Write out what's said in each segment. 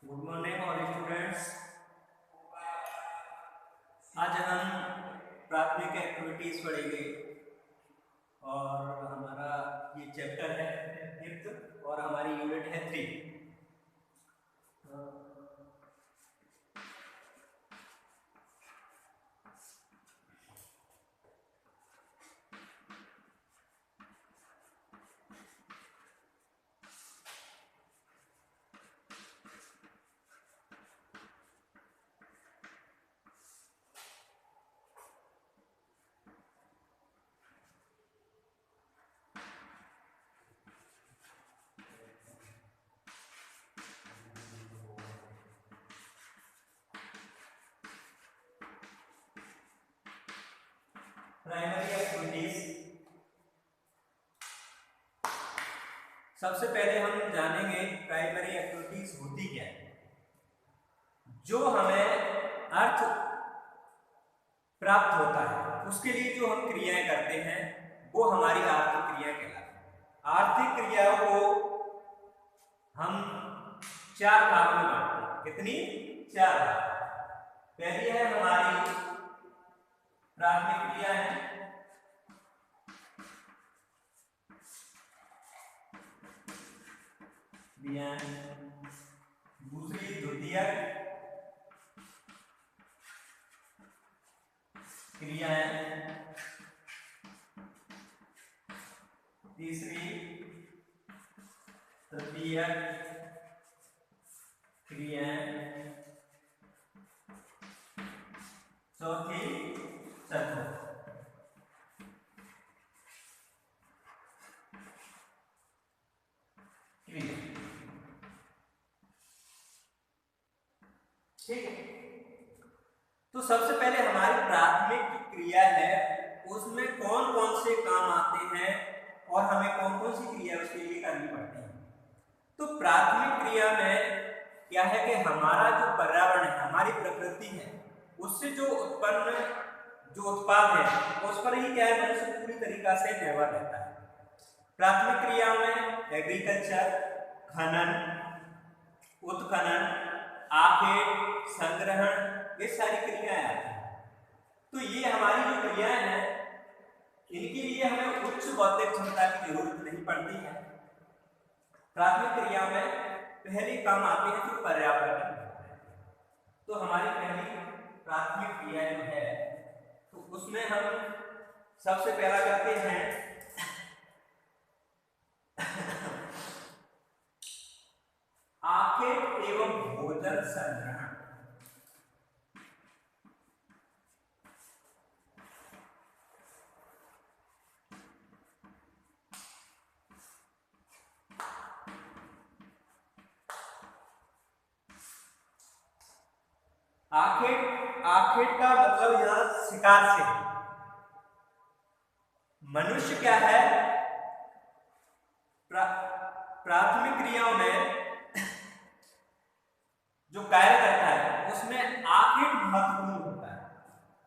Good morning all students. आज हम प्राथमिक एक्टिविटीज पढ़ेंगे और हमारा ये चैप्टर है 5th और हमारी यूनिट है 3। प्राइमरी एक्टिविटीज, सबसे पहले हम जानेंगे प्राइमरी एक्टिविटीज होती क्या है। जो हमें अर्थ प्राप्त होता है उसके लिए जो हम क्रियाएं करते हैं वो हमारी आर्थिक क्रिया कहलाती है। आर्थिक क्रियाओं को हम 4 भागों में बांटते हैं। कितनी? 4 भाग। पहली है हमारी प्राथमिक क्रिया है, दूसरी द्वितीयक क्रिया है, तीसरी तृतीयक क्रिया है, चौथी चतुर्थ। ठीक है, तो सबसे पहले हमारी प्राथमिक जो क्रिया है उसमें कौन कौन से काम आते हैं और हमें कौन कौन सी क्रिया उसके लिए करनी पड़ती है। तो प्राथमिक क्रिया में क्या है कि हमारा जो पर्यावरण है, हमारी प्रकृति है, उससे जो उत्पन्न जो उत्पाद है उस पर ही क्या है मनुष्य पूरी तरीका से निर्भर रहता है। प्राथमिक क्रिया में एग्रीकल्चर, खनन, उत्खनन, आखेट, संग्रहण, ये सारी क्रियाएं आती हैं। तो ये हमारी जो क्रियाएं हैं इनके लिए हमें उच्च बौद्धिक क्षमता की जरूरत नहीं पड़ती है। प्राथमिक क्रिया में पहले काम आते हैं जो पर्यावरण। तो हमारी पहली प्राथमिक क्रिया जो है तो उसमें हम सबसे पहला करते हैं आखेट एवं भोजन संग्रहण। आखेट का मतलब यहां शिकार से। मनुष्य क्या है प्राथमिक क्रियाओं में जो कार्य करता है उसमें आखेट महत्वपूर्ण होता है।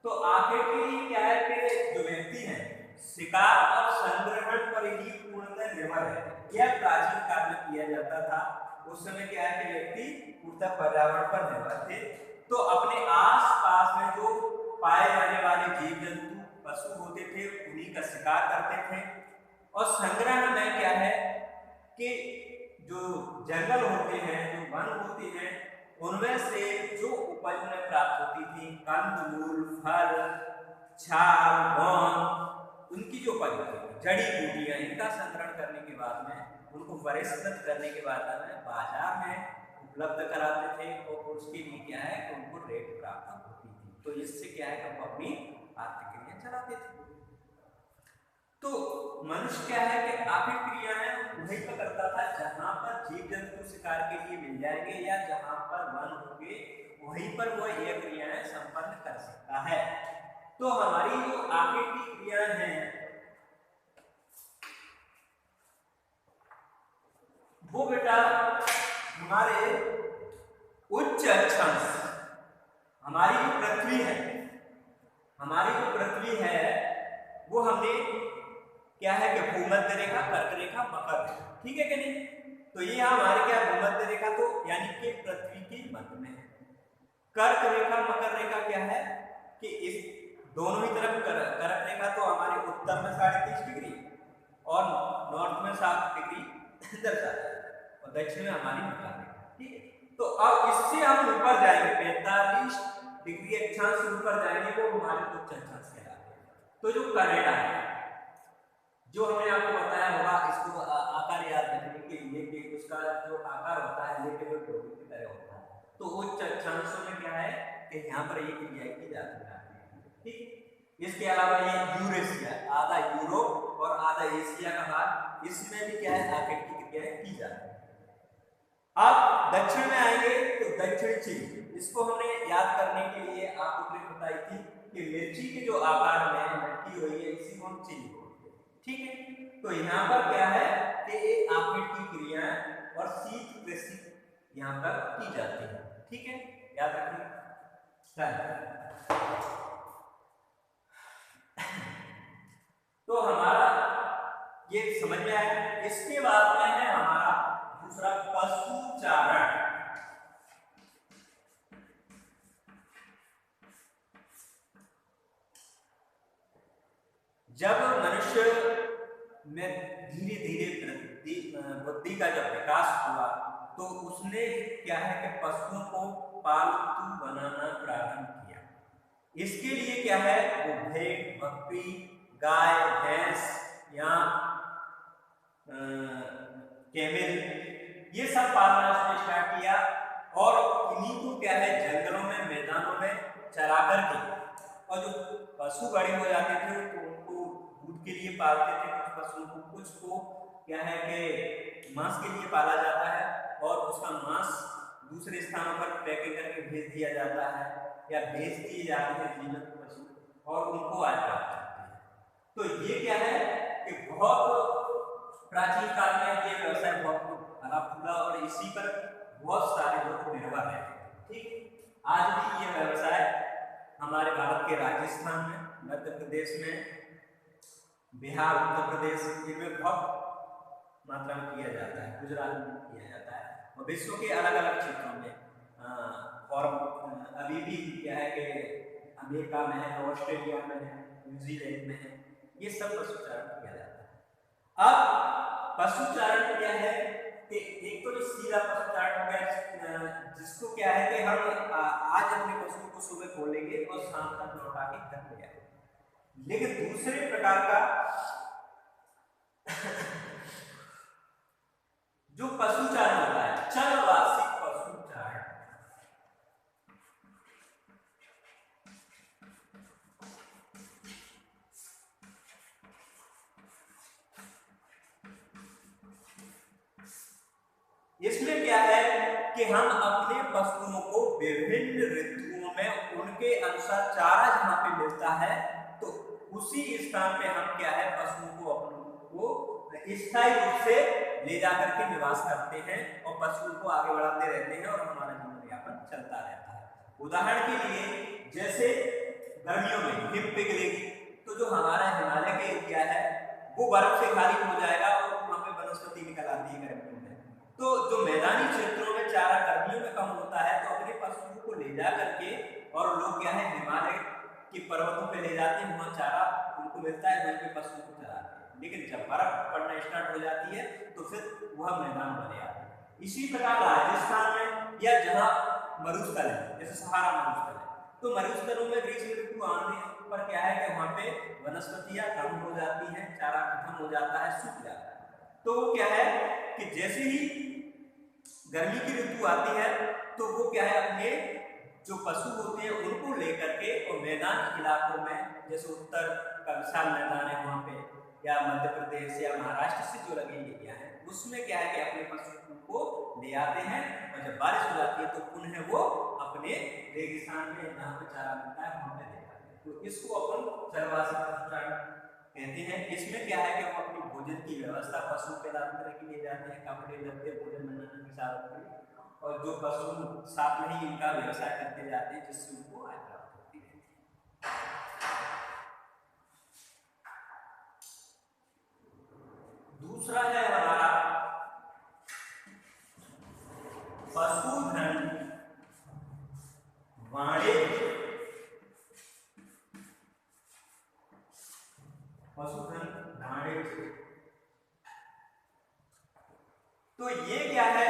तो आखेट के लिए क्या है कि जो व्यक्ति है शिकार और संग्रहण पर ही पूर्णतः निर्भर है। यह प्राचीन काल में किया जाता था। उस समय क्या है कि व्यक्ति पूर्णतः पर्यावरण पर निर्भर थे। तो अपने आस पास में जो पाए जाने वाले जीव जंतु पशु होते थे उन्हीं का शिकार करते थे। और संग्रहण में क्या है कि जो जंगल होते हैं, जो वन होते हैं, उनमें से जो उपज उन्हें प्राप्त होती थी, कंदमूल, फल, छाल, बौन, उनकी जो उपज होती थी, जड़ी बूटियां, इनका संग्रहण करने के बाद में उनको परिष्कृत करने के बाद में बाजार में उपलब्ध कराते थे और उसके लिए क्या है कि उनको रेट प्राप्त होती थी। तो इससे क्या है कि हम अपनी आर्थिक क्रिया चलाते थे। तो मनुष्य क्या है कि आर्थिक क्रिया है वहीं पर करता था जहां पर जीव जंतु शिकार के लिए मिल जाएंगे या जहां पर वन होंगे वहीं पर वह यह क्रियाएं संपन्न कर सकता है। तो हमारी जो आगे की क्रियाएं हैं वो बेटा हमारे उच्च अक्षांश, हमारी जो पृथ्वी है, हमारी जो पृथ्वी है वो हमने क्या है कि भूमध्य रेखा, कर्क रेखा, मकर रेखा, ठीक है कि नहीं। तो ये हमारे क्या भूमध्य रेखा, तो यानी कि पृथ्वी कर्क रेखा मकर रेखा क्या है कि इस दोनों ही तरफ कर्क रेखा तो हमारे उत्तर में 30.5 डिग्री और नॉर्थ में 7 डिग्री दर्शाता है और दक्षिण में हमारी मकर रेखा, ठीक है। तो अब इससे हम ऊपर जाएंगे 45 डिग्री अक्षांश से ऊपर जाएंगे, वो हमारे उच्च अक्षांश कहलाते हैं। तो जो कनाडा है, जो हमने आपको बताया होगा, इसको आकार याद रखने के लिए कि उसका जो आकार होता है लेटेबल डोरी की तरह होता है। तो उच्च अक्षांशों में क्या है कि यहाँ पर ये क्रिया की जाती है, ठीक। इसके अलावा ये यूरेशिया, आधा यूरोप और आधा एशिया का भाग, इसमें भी क्या है आकार की क्रियाएं की जाती है। अब दक्षिण में आएंगे तो दक्षिण चिली, इसको हमने याद करने के लिए आपको ट्रिक बताई थी कि मिर्ची के जो आकार में लटकी हुई है इसी को हम चिली बोलते हैं, ठीक है। तो यहाँ पर क्या है कि एक आकेट की क्रियाएं और शीत कृषि यहाँ पर की जाती है, ठीक है, याद रखिए। तो हमारा ये समझ में आया। इसके बाद में है हमारा दूसरा पशुचारण। जब मनुष्य में धीरे धीरे बुद्धि का जब विकास हुआ तो उसने क्या है कि पशुओं को पालतू बनाना प्रारंभ किया। इसके लिए क्या है वो भेड़, बकरी, गाय, भैंस या कैमल, ये सब पालना उसने स्टार्ट किया और इन्हीं को क्या है जंगलों में, मैदानों में चरा करके, और जो पशु बड़े हो जाते थे तो उनको दूध के लिए पालते थे कुछ पशुओं को, कुछ को क्या है कि मांस के लिए पाला जाता है और उसका मांस दूसरे स्थानों पर पैकिंग करके भेज दिया जाता है या भेज दिए जाते हैं जीवित पशु और उनको आय प्राप्त होती है। तो ये क्या है कि बहुत प्राचीन काल में ये व्यवसाय बहुत हरा फूला और इसी पर बहुत सारे लोग निर्भर हैं, ठीक। आज भी ये व्यवसाय हमारे भारत के राजस्थान में, मध्य प्रदेश में, बिहार, उत्तर प्रदेश, इनमें बहुत मात्रा में किया जाता है, गुजरात में किया जाता है और विश्व के अलग अलग क्षेत्रों में और अभी भी क्या है कि अमेरिका में है, ऑस्ट्रेलिया में है, न्यूजीलैंड में है, ये सब पशुचारण किया जाता है। अब पशुचारण क्या है कि एक तो सीधा पशुचारण हो गया जिसको क्या है कि हम आज अपने पशुओं को सुबह खोलेंगे और शाम तक लौटा के घर ले आएंगे। लेकिन दूसरे प्रकार का जो पशुचारण होता है, चलवासी पशुचारण, इसमें क्या है कि हम अपने पशुओं को विभिन्न ऋतुओं में उनके अनुसार चारा जहां पे मिलता है तो उसी स्थान पे हम क्या है पशुओं को अपनों को स्थायी रूप से ले जाकर के निवास करते हैं और पशुओं को आगे बढ़ाते रहते हैं और हमारा जीवन यापन चलता रहता है। उदाहरण के लिए जैसे गर्मियों में हिम पिघलेगी तो जो हमारा हिमालय का एरिया है वो बर्फ से खाली हो जाएगा और वहां पे वनस्पति निकल आती है गर्मियों में। तो जो मैदानी क्षेत्रों में चारा गर्मियों में कम होता है तो अपने पशुओं को ले जा करके और लोग क्या है हिमालय के पर्वतों पे ले जाते हैं, वहां चारा उनको मिलता है, वहीं पे पशुओं को चराते हैं। लेकिन जब बर्फ पड़ना स्टार्ट हो जाती है तो फिर वह मैदान बन जाता है। इसी प्रकार राजस्थान में या जहाँ मरुस्थल है जैसे सहारा मरुस्थल है तो मरुस्थलों में ग्रीष्म ऋतु आने पर क्या है कि वहाँ पे वनस्पतियां कम हो जाती हैं, चारा खत्म हो जाता है, सूख जाता है। तो वो क्या है कि जैसे ही गर्मी की ऋतु आती है तो वो क्या है अपने जो पशु होते हैं उनको लेकर के और मैदान इलाकों में जैसे उत्तर का विशाल मैदान है वहाँ पे या मध्य प्रदेश या महाराष्ट्र से जो लगे एरिया है उसमें क्या है कि अपने पशुओं को ले आते हैं और जब बारिश हो जाती है तो पुनः वो अपने रेगिस्तान में जहाँ पे चारा मिलता है वहाँ पे ले आते हैं। तो इसको अपन चरवासी पशुचारण कहते हैं। इसमें क्या है कि वो अपनी भोजन की व्यवस्था पशु के तरह की ले जाते हैं, कपड़े लत्ते भोजन बनाने की साथ और जो पशु साथ में ही इनका व्यवसाय करते जाते हैं जिससे उनको आय प्राप्त होती है। दूसरा है हमारा पशुधन पशुधन ढांढे से। तो ये क्या है?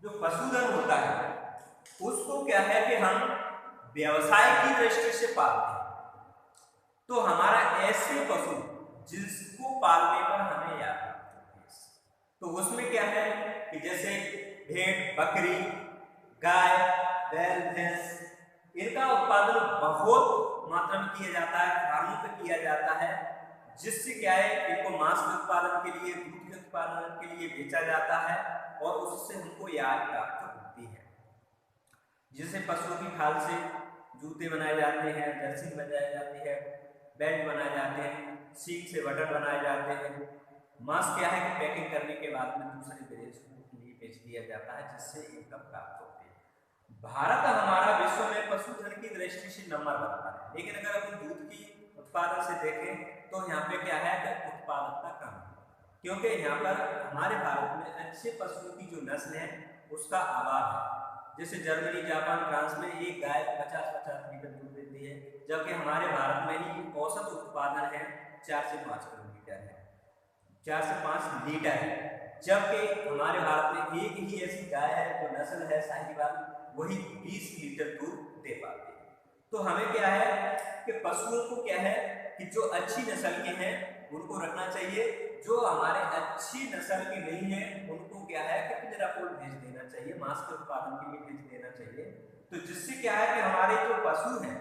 जो पशुधन होता है उसको क्या है कि हम व्यवसाय की दृष्टि से पालते हैं। तो हमारा ऐसे पशु जिसको पालने पर हमें याद आती है, तो उसमें क्या है कि जैसे भेड़, बकरी, गाय, बैल, भैंस, इनका उत्पादन बहुत मात्रा में किया जाता है, फार्मों पे किया जाता है, जिससे क्या है इनको मांस के उत्पादन के लिए, दूध के उत्पादन के लिए बेचा जाता है और उससे हमको आय प्राप्त होती है। जिससे पशुओं की खाल से जूते बनाए जाते हैं, जर्सी बनाई जाती है, बेल्ट बनाए जाते हैं, सींग से बटन बनाए जाते हैं। मांस क्या है कि पैकिंग करने के बाद में दूसरे देश के लिए बेच दिया जाता है, जिससे इनकम प्राप्त होती है। भारत हमारा विश्व में पशुधन की दृष्टि से नंबर 1 पर है, लेकिन अगर अपन दूध की उत्पादन से देखें तो यहाँ पे क्या है कि उत्पादकता कम है, क्योंकि यहाँ पर हमारे भारत में अच्छे पशुओं की जो नस्ल है उसका अभाव है। जैसे जर्मनी, जापान, फ्रांस में एक गाय 50-50 लीटर दूध देती है, जबकि हमारे भारत में ही औसत उत्पादन है 4 से 5 किलोमीटर है, 4 से 5 लीटर है। जबकि हमारे भारत में एक ही ऐसी गाय है जो नस्ल है साहिवाल, वही 20 लीटर दूध दे पाती है। तो हमें क्या है कि पशुओं को क्या है कि जो अच्छी नस्ल के हैं उनको रखना चाहिए, जो हमारे अच्छी नस्ल के नहीं है उनको क्या है कि पिंजरापोल भेज देना चाहिए, मांस के उत्पादन के लिए भेज देना चाहिए। तो जिससे क्या है कि हमारे जो पशु हैं,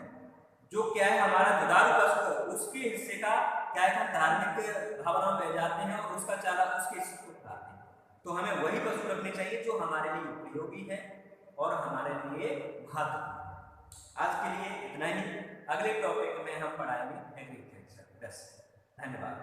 जो क्या है हमारा दुधारू पशु है, उसके हिस्से का क्या है हम धार्मिक भावना में जाते हैं और उसका चारा उसके हिस्से को खाते हैं। तो हमें वही पशु रखने चाहिए जो हमारे लिए उपयोगी है और हमारे लिए महत्वपूर्ण है। आज के लिए इतना ही, अगले टॉपिक में हम पढ़ाएंगे एग्रीकल्चर। धन्यवाद।